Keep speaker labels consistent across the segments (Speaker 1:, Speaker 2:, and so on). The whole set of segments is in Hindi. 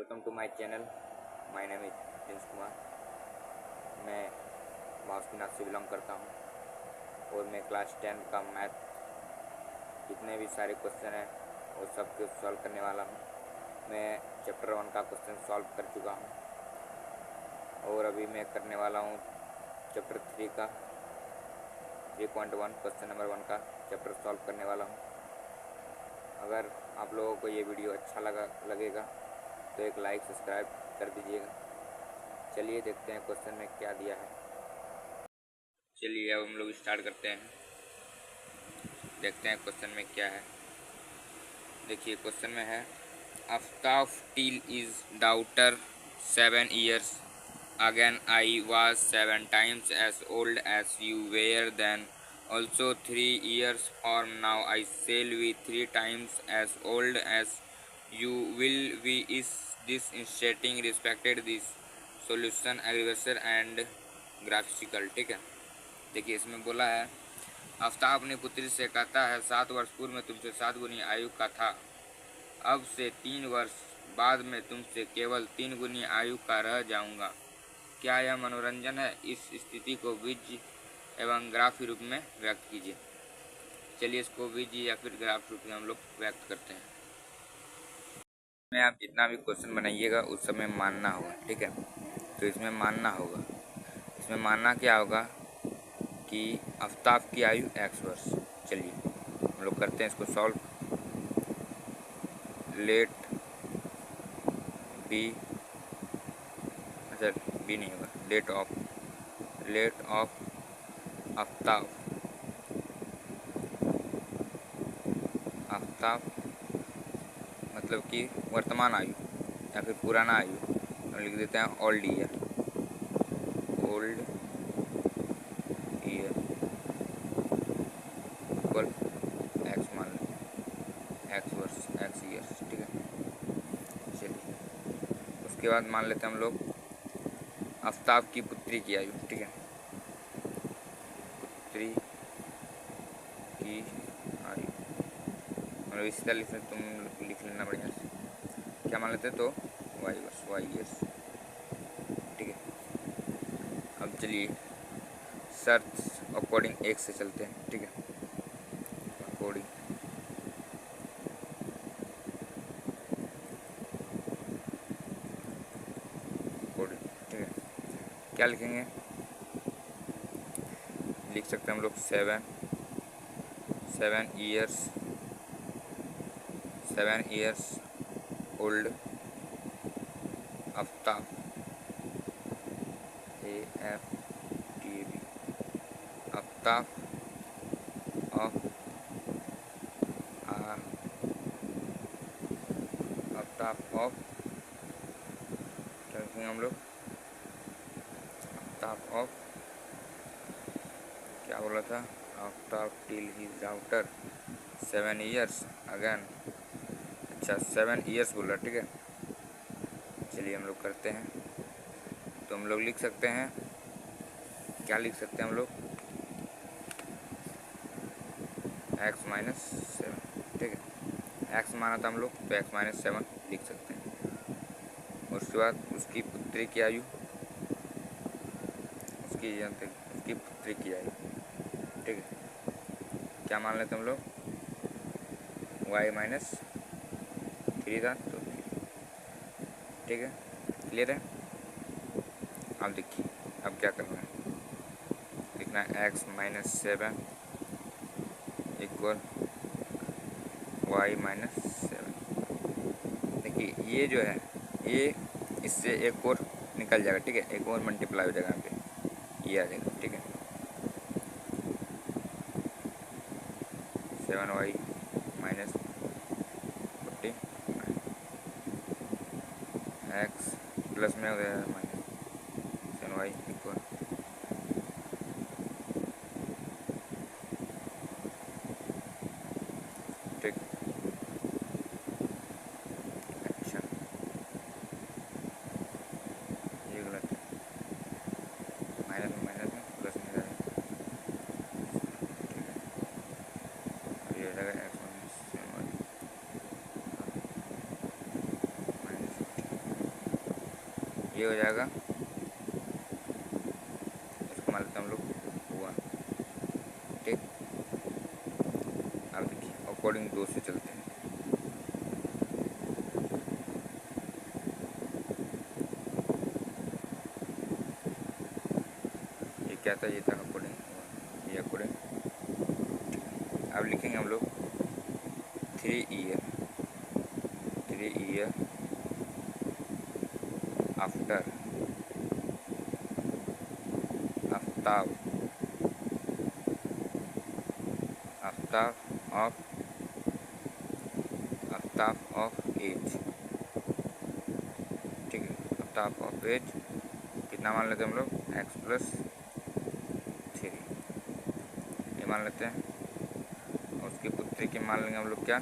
Speaker 1: Welcome to my channel. My name is Prince Kumar. मैं बासुकीनाथ से बिलोंग करता हूँ और मैं क्लास 10 का मैथ जितने भी सारे क्वेश्चन हैं वो सब के सॉल्व करने वाला हूँ। मैं चैप्टर 1 का क्वेश्चन सॉल्व कर चुका हूँ और अभी मैं करने वाला हूँ चैप्टर 3 का 3.1 क्वेश्चन नंबर 1 का चैप्टर सॉल्व करने वाला हूँ। अगर आप लोगों को ये वीडियो अच्छा लगेगा तो एक लाइक सब्सक्राइब कर दीजिएगा। चलिए देखते हैं क्वेश्चन में क्या दिया है। चलिए अब हम लोग स्टार्ट करते हैं, देखते हैं क्वेश्चन में क्या है। देखिए क्वेश्चन में है Aftab till is daughter 7 years again I was 7 times as old as you were then also 3 years from now I shall be 3 times as old as you will be is this stating respected this solution agriculture and graphical. ठीक है, देखिए इसमें बोला है आफ्ताब अपनी पुत्री से कहता है 7 वर्ष पूर्व में तुमसे 7 गुनी आयु का था, अब से 3 वर्ष बाद में तुमसे केवल 3 गुनी आयु का रह जाऊंगा। क्या यह मनोरंजन है? इस स्थिति को बीज एवं ग्राफ रूप में व्यक्त कीजिए। चलिए इसको बीज या फिर ग्राफ रूप में हम लोग व्यक्त करते हैं। में आप जितना भी क्वेश्चन बनाइएगा उस समय मानना होगा। ठीक है, तो इसमें मानना होगा, इसमें मानना क्या होगा कि आफ्ताब की आयु x वर्ष। चलिए हम लोग करते हैं इसको सॉल्व। लेट बी, अच्छा बी नहीं होगा, लेट ऑफ आफ्ताब मतलब कि वर्तमान आयु या फिर पुराना आयु, हम लिख देते हैं ओल्ड ईयर इक्वल एक्स, मान लें एक्स वर्ष एक्स ईयर्स। ठीक है, चलिए उसके बाद मान लेते हैं हम लोग आफ्ताब की पुत्री की आयु। ठीक है, पुत्री की आयु मतलब इसी तरह से तुम लिख लेना बढ़िया से। क्या मान लेते हैं तो वाई वर्ष वाई ईयर्स। ठीक है, अब चलिए सर्च अकॉर्डिंग एक से चलते हैं। ठीक है, अकॉर्डिंग ठीक है, क्या लिखेंगे? लिख सकते हैं हम लोग 7 years old Aftab AFTAB Aftab of क्या लिखेंगे हम लोग? आफ्ताब ऑफ, क्या बोला था? Aftab till his daughter 7 years again. अच्छा 7 years बोला। ठीक है, चलिए हम लोग करते हैं। तो हम लोग लिख सकते हैं, क्या लिख सकते हैं हम लोग? x minus 7। ठीक है, x माना था हम लोग तो x माइनस 7 लिख सकते हैं। उसके बाद उसकी पुत्री की आयु, उसकी पुत्री की आयु। ठीक है, क्या मान लेते हम लोग? y माइनस 3 था तो 3। ठीक है, क्लियर है? अब देखिए अब क्या करना है, लिखना है x minus 7 equal y minus 7। देखिए ये जो है ये इससे एक और निकल जाएगा। ठीक है, एक और मल्टीप्लाई हो जाएगा यहाँ पे, ये आ जाएगा। ठीक है, 7y माइनस 40 x प्लस में हो गया माइनस 7y इक्वल ठीक। अच्छा ये गलत है, माइनस में प्लस में जाएगा। ठीक है, अब ये हो जाएगा x माइनस 7y माइनस 50। ये हो जाएगा, इसको मान लेते हैं हम लोग 1। ठीक, अब देखिए अकॉर्डिंग 2 से चलते हैं। ये क्या था, ये था अकॉर्डिंग 1, ये अकॉर्डिंग। अब लिखेंगे हम लोग 3 ईयर आफ्टर आफ्ताब आफ्ताब ऑफ एज। ठीक है, आफ्ताब ऑफ एज कितना मान लेते हैं हम लोग, x प्लस 3 ये मान लेते हैं। और उसकी पुत्री की मान लेंगे हम लोग क्या,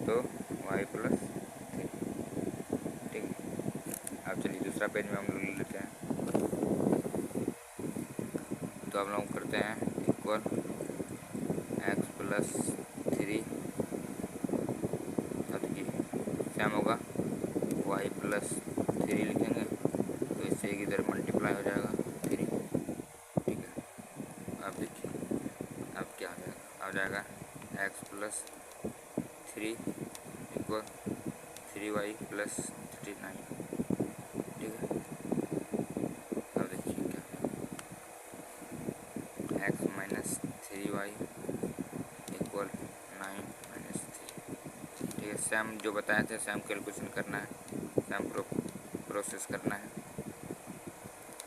Speaker 1: तो y प्लस 3। ठीक है, अब चलिए दूसरा पेज में हम लोग ले लेते हैं। तो हम लोग करते हैं इक्वल x प्लस 3, अब देखिए सेम होगा y प्लस 3 लिखेंगे, तो इससे एक इधर मल्टीप्लाई हो जाएगा 3। ठीक है, अब देखिए अब क्या हो जाएगा, आ जाएगा x plus 3 equal 3y plus 39। ठीक है, अब देखिए क्या, x minus 3y equal 9 minus 3। ठीक है, सेम जो बताए थे सेम कैलकुलेशन करना है, सेम प्रोसेस करना है।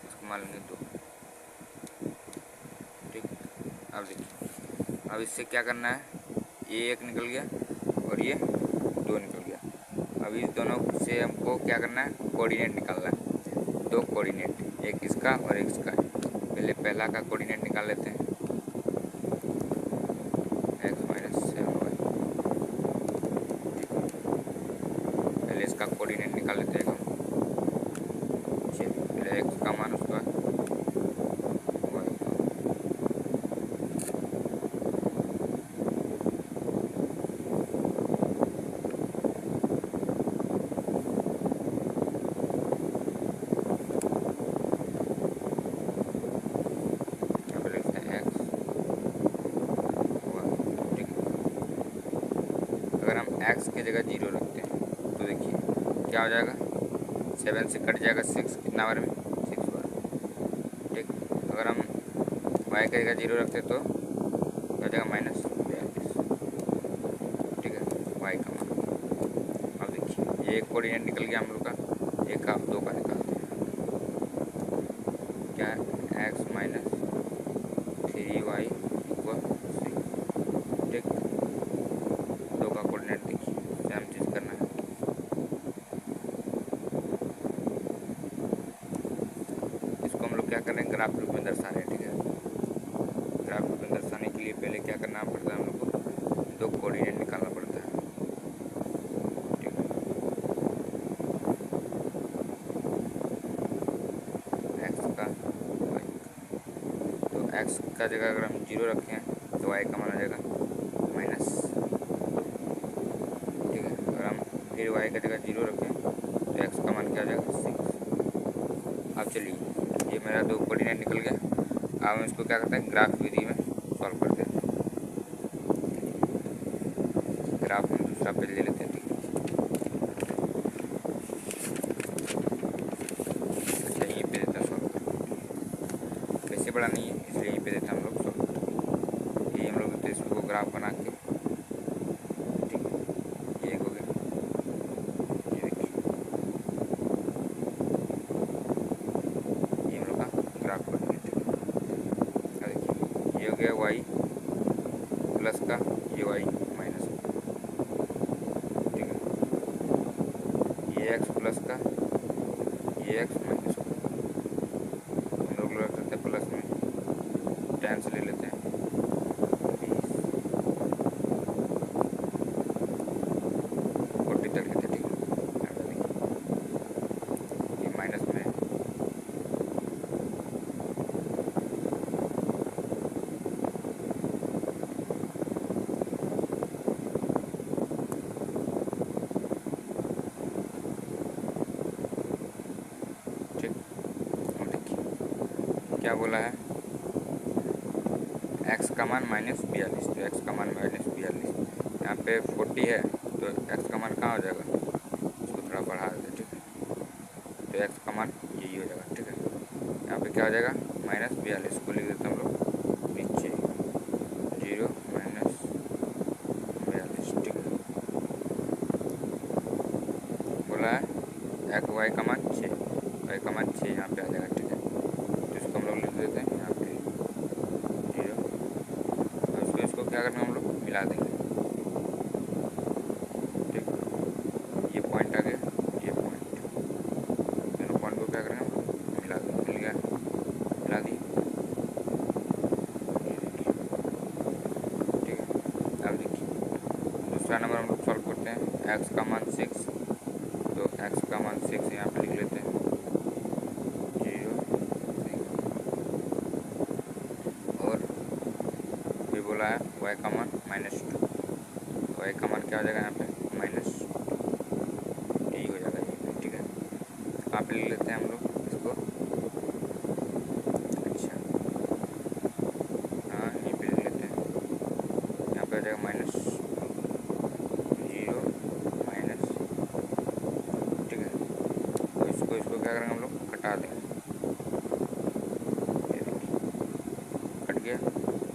Speaker 1: इसको मान लेंगे 2। ठीक, अब देखिए अब इससे क्या करना है, ये 1 निकल गया और ये 2 निकल गया। अब इस दोनों से हमको क्या करना है, कोऑर्डिनेट निकालना है। 2 कोऑर्डिनेट, एक इसका और एक इसका। पहले पहला का कोऑर्डिनेट निकाल लेते हैं, x माइनस 7y। पहले इसका कोऑर्डिनेट निकाल लेते हैं हम। चलिए पहले x का मान, उसका y का। अगर हम x की जगह 0 रखते हैं तो देखिए क्या हो जाएगा, 7 से कट जाएगा 6, कितना बार में 6 बार। ठीक, अगर हम y की जगह 0 रखते तो क्या हो जाएगा, माइनस 42। ठीक है, y का मान। अब देखिए ये एक कोऑर्डिनेट निकल गया हम लोग का, एक का 2 का निकालते हैं, क्या है x माइनस 3y इक्वल 6। ठीक, 2 का कोऑर्डिनेट देखिए सेम चीज़ करना है। इसको हम लोग क्या कर रहे हैं, ग्राफ रूप में दर्शा रहे हैं। ठीक है, ग्राफ रूप में दर्शाने के लिए पहले क्या करना पड़ता है, हम लोग को 2 कोऑर्डिनेट निकालना पड़ता है। ठीक है, x का y का, तो x का जगह अगर हम 0 रखें तो y का मान आ जाएगा माइनस। ठीक है, अगर हम फिर y का जगह 0 रखें तो x का मान क्या आ जाएगा, 6। अब चलिए ये मेरा 2 कोऑर्डिनेट निकल गया। अब हम इसको क्या करते हैं, ग्राफ विधि में सॉल्व करते हैं। ग्राफ में दूसरा पेज ले लेते हैं। ठीक है, अच्छा यहीं पे देता है सॉल्व करके, वैसे बड़ा नहीं है इसलिए यहीं पे देता हम लोग सॉल्व करके। यही हम लोग देते हैं इसको ग्राफ बना के। ठीक है, ये हो गया, ये देखिए ये हम लोग का ग्राफ बन गया। देखिए ये हो गया y प्लस का, ये y माइनस का। ठीक है, ये x प्लस का, ये x माइनस का। हम लोग रख सकते हैं प्लस में, 10 से ले लेते हैं 20, 40 तक लेते हैं। ठीक है, ये माइनस में, क्या बोला है, एक्स का मान -42, तो एक्स का मान -42, यहाँ पे 40 है तो एक्स का मान कहाँ हो जाएगा, इसको थोड़ा बढ़ा देते, ठीक है, तो एक्स का मान यही हो जाएगा, ठीक है। यहाँ पे क्या हो जाएगा, -42 को लिख देते हैं हम लोग नीचे, 0 -42, ठीक है। बोला है एक्स वाई का मान 6, वाई का मान 6 यहाँ पे आ जाएगा, ठीक है। तो इसको हम लोग लिख देते हैं यहाँ पे 0, और इसको क्या करना है, हम लोग मिला देंगे, ठीक। ये पॉइंट आ गया, ये पॉइंट, दोनों पॉइंट को क्या करेंगे हम लोग मिला देंगे, मिल गया, मिला दी, ठीक है। अब देखिए दूसरा नंबर हम लोग सॉल्व करते हैं, एक्स का मान 6, तो एक्स का मान 6 यहाँ पे लिख लेते हैं 0, और फिर बोला है वाई का मान -2, वाई का मान क्या हो जाएगा यहाँ पे -2, यही हो जाएगा ये, ठीक है। यहाँ पे लिख लेते हैं हम लोग इसको, अच्छा हाँ यहीं पे लिख लेते हैं, यहाँ पे हो जाएगा -0 माइनस, ठीक है। तो इसको क्या करेंगे हम लोग कटा देंगे, ये देखिए कट गया,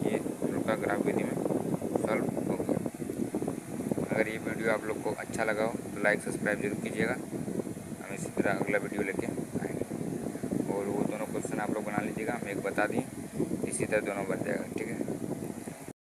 Speaker 1: ये हम लोग का ग्राफ विधि में सॉल्व हो गया। अगर ये वीडियो आप लोग को अच्छा लगा हो तो लाइक सब्सक्राइब जरूर कीजिएगा, हम इसी तरह अगला वीडियो लेके आएंगे। और वो दोनों क्वेश्चन आप लोग बना लीजिएगा, हम एक बता दिए, इसी तरह दोनों बन जाएगा, ठीक है।